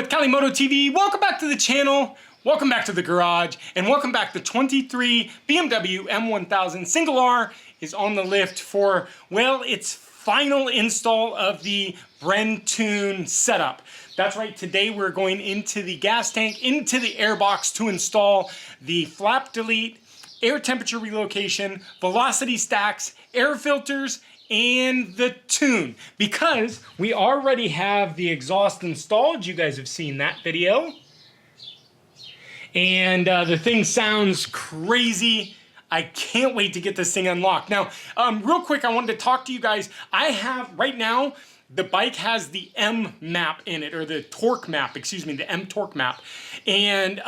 with Cali Moto TV. Welcome back to the channel. Welcome back to the garage. And welcome back to 23 BMW M1000 single R is on the lift for, well, its final install of the Bren-Tune setup. That's right, today we're going into the gas tank, into the airbox to install the flap delete, air temperature relocation, velocity stacks, air filters, and the tune, because we already have the exhaust installed. You guys have seen that video. And the thing sounds crazy. I can't wait to get this thing unlocked. Now, real quick, I wanted to talk to you guys. I have, right now, the bike has the M map in it, or the torque map, excuse me, the M torque map. And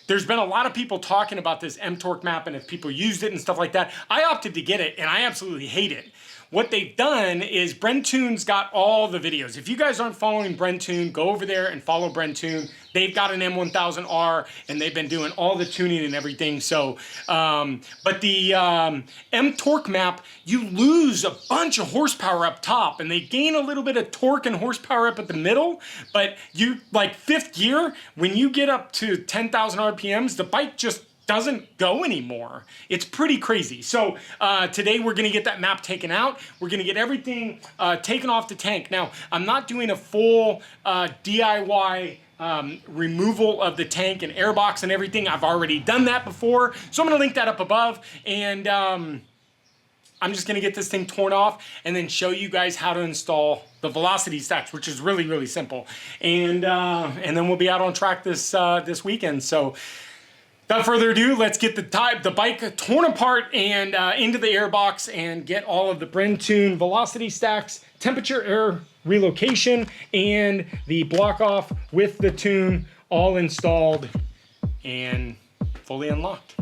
there's been a lot of people talking about this M torque map and if people used it and stuff like that. I opted to get it and I absolutely hate it. What they've done is Bren-Tune's got all the videos. If you guys aren't following Bren-Tune, go over there and follow Bren-Tune. They've got an M1000R and they've been doing all the tuning and everything. So, but the M torque map, you lose a bunch of horsepower up top and they gain a little bit of torque and horsepower up at the middle. But you, like fifth gear, when you get up to 10,000 RPMs, the bike just doesn't go anymore. It's pretty crazy. So today we're gonna get that map taken out. We're gonna get everything taken off the tank. Now, I'm not doing a full DIY removal of the tank and airbox and everything. I've already done that before. So I'm gonna link that up above, and I'm just gonna get this thing torn off and then show you guys how to install the velocity stacks, which is really, really simple. And then we'll be out on track this weekend. So without further ado, let's get the bike torn apart and into the airbox and get all of the Bren-Tune velocity stacks, temperature, air relocation, and the block off with the tune all installed and fully unlocked.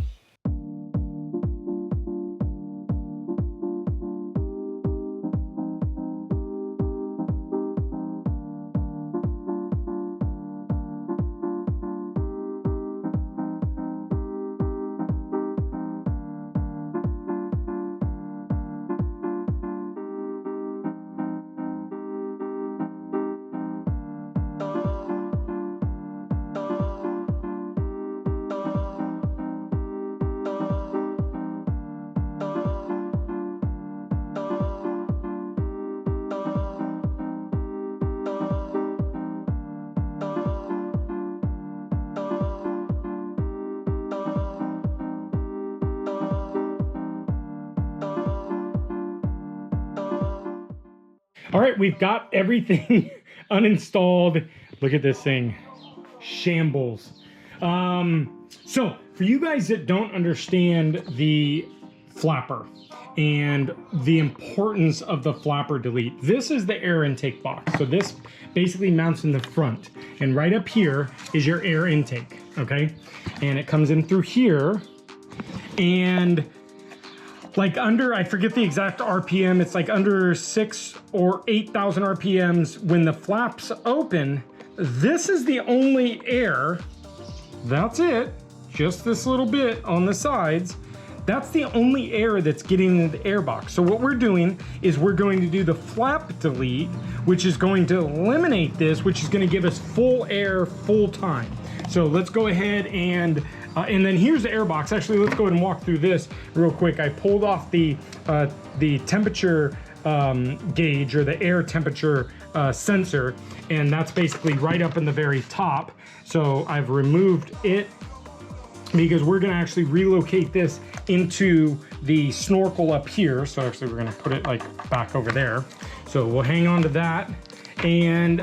All right, we've got everything uninstalled. Look at this thing, shambles. So for you guys that don't understand the flapper and the importance of the flapper delete, this is the air intake box. So this basically mounts in the front, and right up here is your air intake, okay? And it comes in through here, and like under, I forget the exact RPM, it's like under 6,000 or 8,000 RPMs. When the flaps open, this is the only air, that's it, just this little bit on the sides. That's the only air that's getting into the airbox. So what we're doing is we're going to do the flap delete, which is going to eliminate this, which is going to give us full air, full time. So let's go ahead and then here's the airbox. Actually, let's go ahead and walk through this real quick. I pulled off the temperature gauge, or the air temperature sensor, and that's basically right up in the very top. So I've removed it because we're gonna actually relocate this into the snorkel up here. So actually we're gonna put it like back over there. So we'll hang on to that. And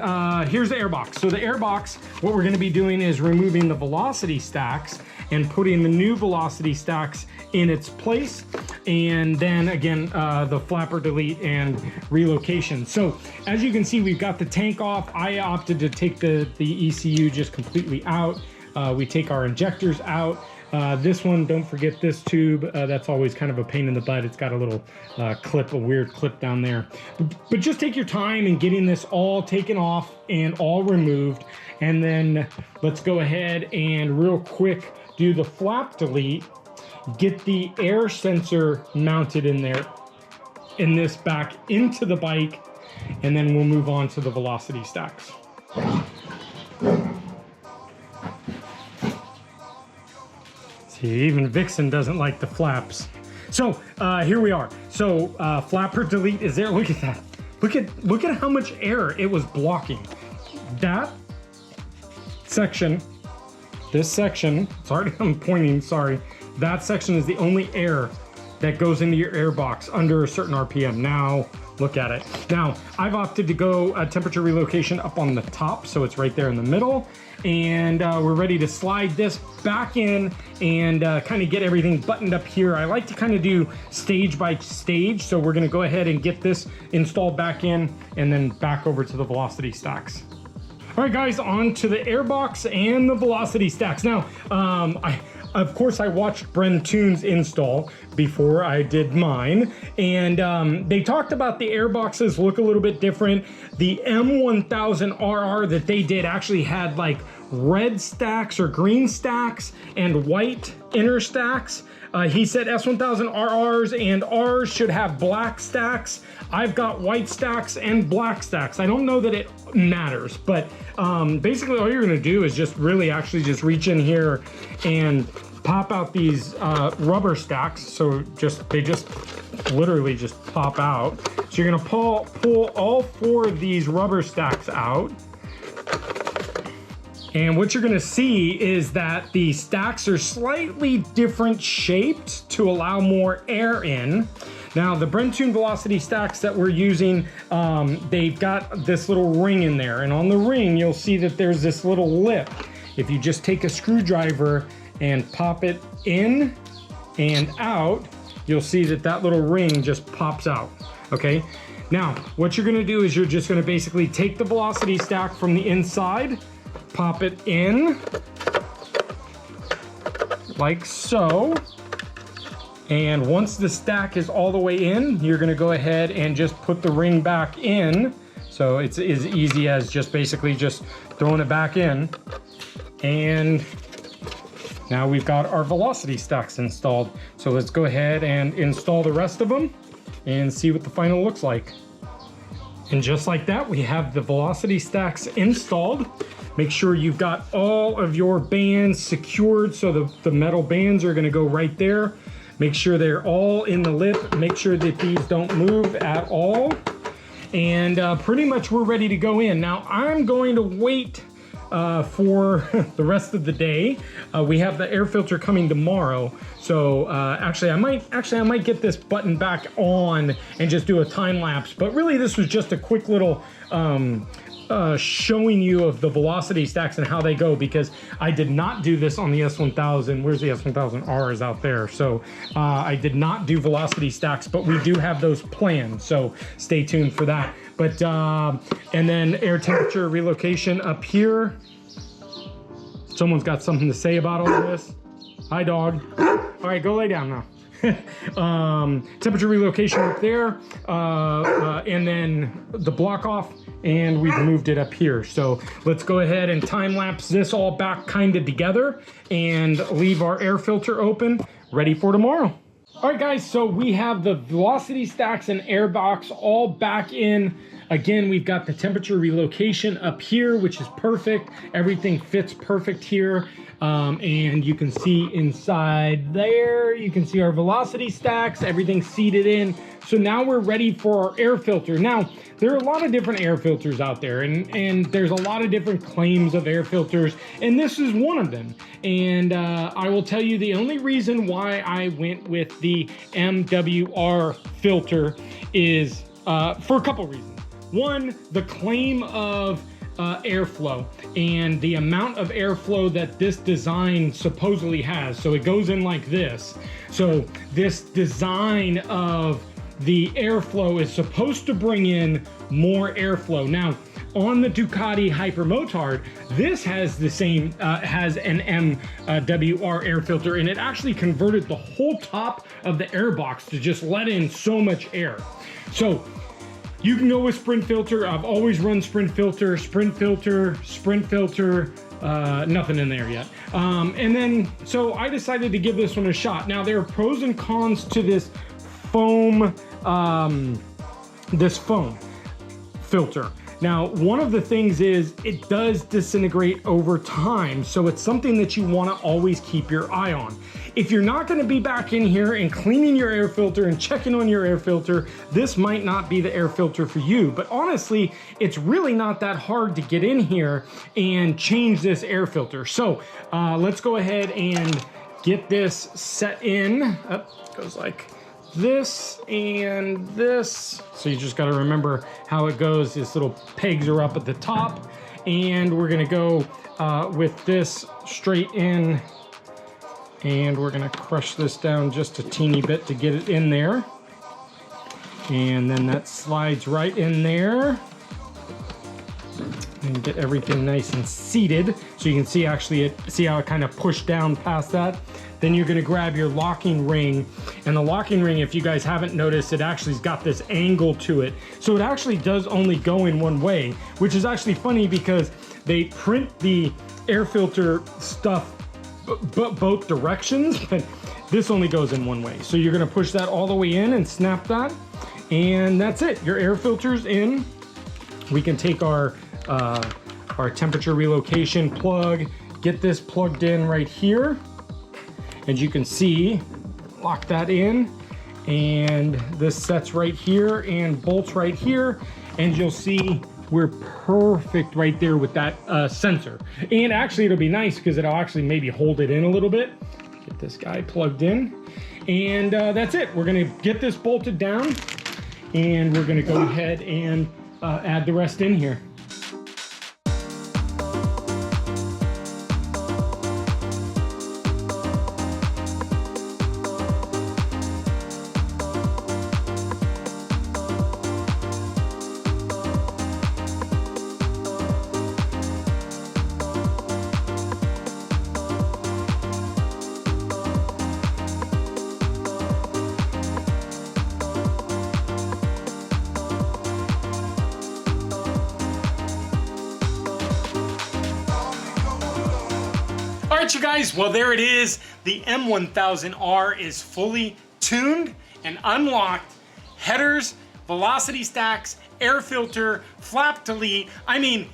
here's the airbox. So the airbox, what we're gonna be doing is removing the velocity stacks and putting the new velocity stacks in its place. And then again, the flapper delete and relocation. So as you can see, we've got the tank off. I opted to take the ECU just completely out. We take our injectors out. This one, don't forget this tube. That's always kind of a pain in the butt. It's got a little clip, a weird clip down there. But just take your time in getting this all taken off and all removed. And then let's go ahead and real quick do the flap delete, get the air sensor mounted in there, in this back into the bike, and then we'll move on to the velocity stacks. See, even Vixen doesn't like the flaps. So here we are. So flapper delete is there. Look at that. Look at how much air it was blocking. That section, this section, sorry, I'm pointing, sorry. That section is the only air that goes into your air box under a certain RPM. Now, look at it. Now, I've opted to go temperature relocation up on the top, so it's right there in the middle. And we're ready to slide this back in and kind of get everything buttoned up here. I like to kind of do stage by stage, so we're gonna go ahead and get this installed back in and then back over to the velocity stacks. All right, guys, on to the airbox and the velocity stacks. Now, of course, I watched Bren Toon's install before I did mine, and they talked about the airboxes look a little bit different. The M1000RR that they did actually had like red stacks or green stacks and white inner stacks. He said S1000RRs and R's should have black stacks. I've got white stacks and black stacks. I don't know that it matters, but basically all you're gonna do is just really actually just reach in here and pop out these rubber stacks. So they just literally just pop out. So you're gonna pull all 4 of these rubber stacks out. And what you're gonna see is that the stacks are slightly different shaped to allow more air in. Now, the Bren Toon velocity stacks that we're using, they've got this little ring in there. And on the ring, you'll see that there's this little lip. If you just take a screwdriver and pop it in and out, you'll see that that little ring just pops out, okay? Now, what you're gonna do is you're just gonna basically take the velocity stack from the inside, pop it in, like so. And once the stack is all the way in, you're gonna go ahead and just put the ring back in. So it's as easy as just basically just throwing it back in. And now we've got our velocity stacks installed. So let's go ahead and install the rest of them and see what the final looks like. And just like that, we have the velocity stacks installed. Make sure you've got all of your bands secured, so the metal bands are gonna go right there. Make sure they're all in the lip. Make sure that these don't move at all. And pretty much we're ready to go in. Now I'm going to wait for the rest of the day. We have the air filter coming tomorrow. So actually I might get this button back on and just do a time lapse. But really this was just a quick little showing you of the velocity stacks and how they go, because I did not do this on the S1000. Where's the S1000R is out there. So I did not do velocity stacks, but we do have those planned. So stay tuned for that. But, and then air temperature relocation up here. Someone's got something to say about all of this. Hi, dog. All right, go lay down now. Temperature relocation up there, and then the block off, and we've moved it up here. So let's go ahead and time lapse this all back kind of together and leave our air filter open, ready for tomorrow. All right, guys, so we have the velocity stacks and air box all back in. Again, we've got the temperature relocation up here, which is perfect. Everything fits perfect here. And you can see inside there, you can see our velocity stacks, everything seated in. So now we're ready for our air filter. Now, there are a lot of different air filters out there, and there's a lot of different claims of air filters, and this is one of them. And I will tell you the only reason why I went with the M1000R filter is for a couple reasons. One, the claim of airflow and the amount of airflow that this design supposedly has. So it goes in like this. So this design of the airflow is supposed to bring in more airflow. Now, on the Ducati Hypermotard, this has the same, has an M1000R air filter, and it actually converted the whole top of the air box to just let in so much air. So you can go with Sprint filter. I've always run Sprint filter, nothing in there yet. And then, so I decided to give this one a shot. Now, there are pros and cons to this foam filter. Now, one of the things is it does disintegrate over time, so it's something that you want to always keep your eye on. If you're not going to be back in here and cleaning your air filter and checking on your air filter, this might not be the air filter for you. But honestly, it's really not that hard to get in here and change this air filter. So let's go ahead and get this set in. Up goes like this and this. So you just got to remember how it goes. These little pegs are up at the top, and we're going to go with this straight in. And we're gonna crush this down just a teeny bit to get it in there. And then that slides right in there. And get everything nice and seated. So you can see see how it kind of pushed down past that. Then you're gonna grab your locking ring. And the locking ring, if you guys haven't noticed, it actually's got this angle to it. So it actually does only go in one way, which is actually funny because they print the air filter stuff both directions, but this only goes in one way. So you're gonna push that all the way in and snap that, and that's it. Your air filter's in. We can take our temperature relocation plug, get this plugged in right here. As you can see, lock that in, and this sets right here and bolts right here, and you'll see we're perfect right there with that sensor. And actually it'll be nice because it'll actually maybe hold it in a little bit. Get this guy plugged in, and that's it. We're gonna get this bolted down, and we're gonna go ahead and add the rest in here. All right, you guys, well, there it is. The M1000R is fully tuned and unlocked. Headers, velocity stacks, air filter, flap delete. I mean,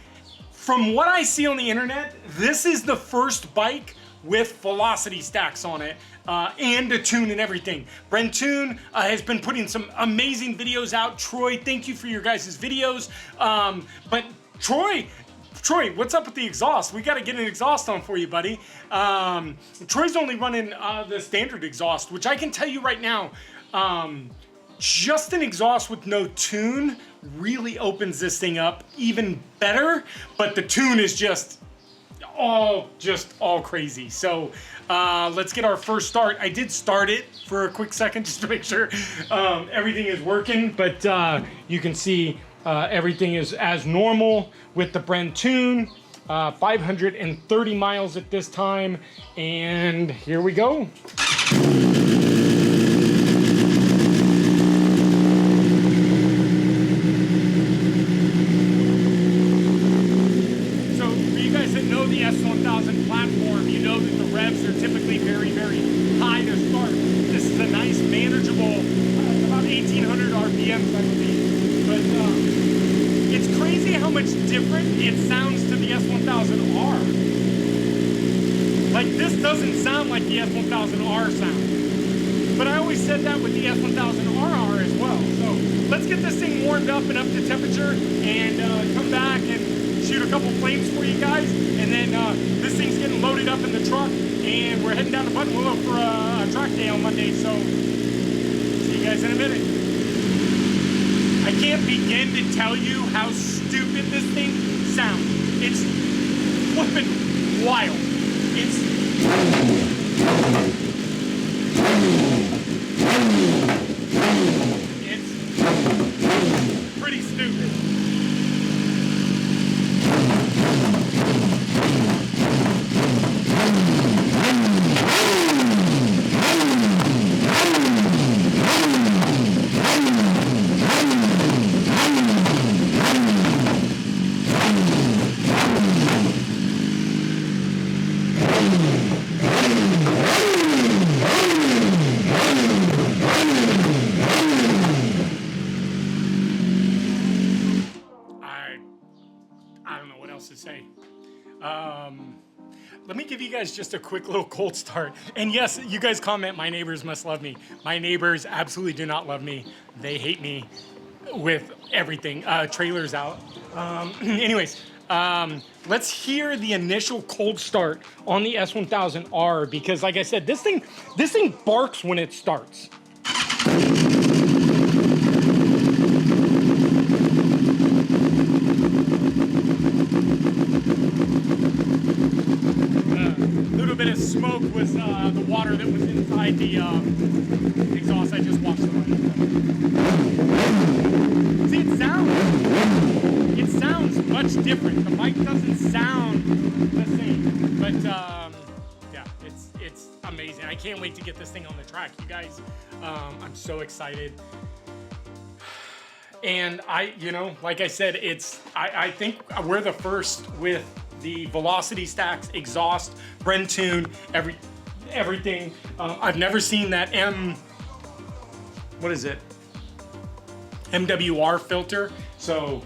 from what I see on the internet, this is the first bike with velocity stacks on it and a tune and everything. Brentoon has been putting some amazing videos out. Troy, thank you for your guys' videos. But Troy, what's up with the exhaust? We got to get an exhaust on for you, buddy. Troy's only running the standard exhaust, which I can tell you right now, just an exhaust with no tune really opens this thing up even better, but the tune is just all crazy. So let's get our first start. I did start it for a quick second just to make sure everything is working, but you can see everything is as normal with the Brentoon. 530 miles at this time, and here we go. So for you guys that know the S1000 platform, you know that the revs are typically very, very high to start. This is a nice, manageable, about 1800 RPMs, I believe. But it's crazy how much different it sounds to the S1000R. Like, this doesn't sound like the S1000R sounds. But I always said that with the S1000RR as well. So let's get this thing warmed up and up to temperature and come back and shoot a couple flames for you guys. And then this thing's getting loaded up in the truck, and we're heading down to Buttonwillow for a track day on Monday. So see you guys in a minute. I can't begin to tell you how stupid this thing sounds. It's flipping wild. It's pretty stupid. say. Let me give you guys just a quick little cold start. And yes, you guys comment, my neighbors must love me. My neighbors absolutely do not love me. They hate me with everything. Trailers out. Anyways, let's hear the initial cold start on the S1000R, because like I said, this thing barks when it starts. Bit of smoke was the water that was inside the exhaust. I just washed away. See, it sounds much different. The mic doesn't sound the same, but yeah, it's amazing. I can't wait to get this thing on the track, you guys. I'm so excited. And like I said, I think we're the first with the velocity stacks, exhaust, Bren tune, everything. I've never seen that M1000R filter. So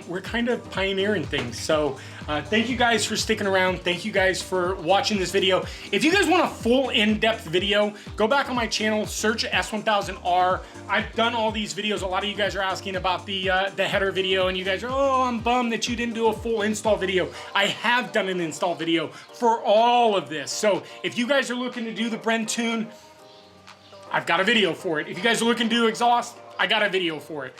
we're kind of pioneering things. So thank you guys for sticking around. Thank you guys for watching this video. If you guys want a full in-depth video, go back on my channel, search S1000R. I've done all these videos. A lot of you guys are asking about the header video, and you guys are, oh, I'm bummed that you didn't do a full install video. I have done an install video for all of this. So if you guys are looking to do the Bren tune, I've got a video for it. If you guys are looking to do exhaust, I got a video for it.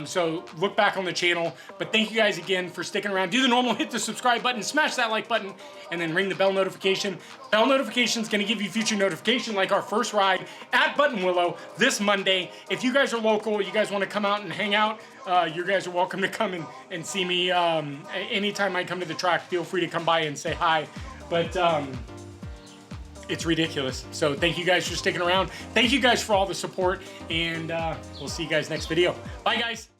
So look back on the channel. But thank you guys again for sticking around. Do the normal, hit the subscribe button, smash that like button, and then ring the bell notification. Bell notification is going to give you future notification, like our first ride at Button Willow this Monday. If you guys are local, you guys want to come out and hang out, you guys are welcome to come and see me. Anytime I come to the track, feel free to come by and say hi. But it's ridiculous. So thank you guys for sticking around. Thank you guys for all the support, and we'll see you guys next video. Bye, guys.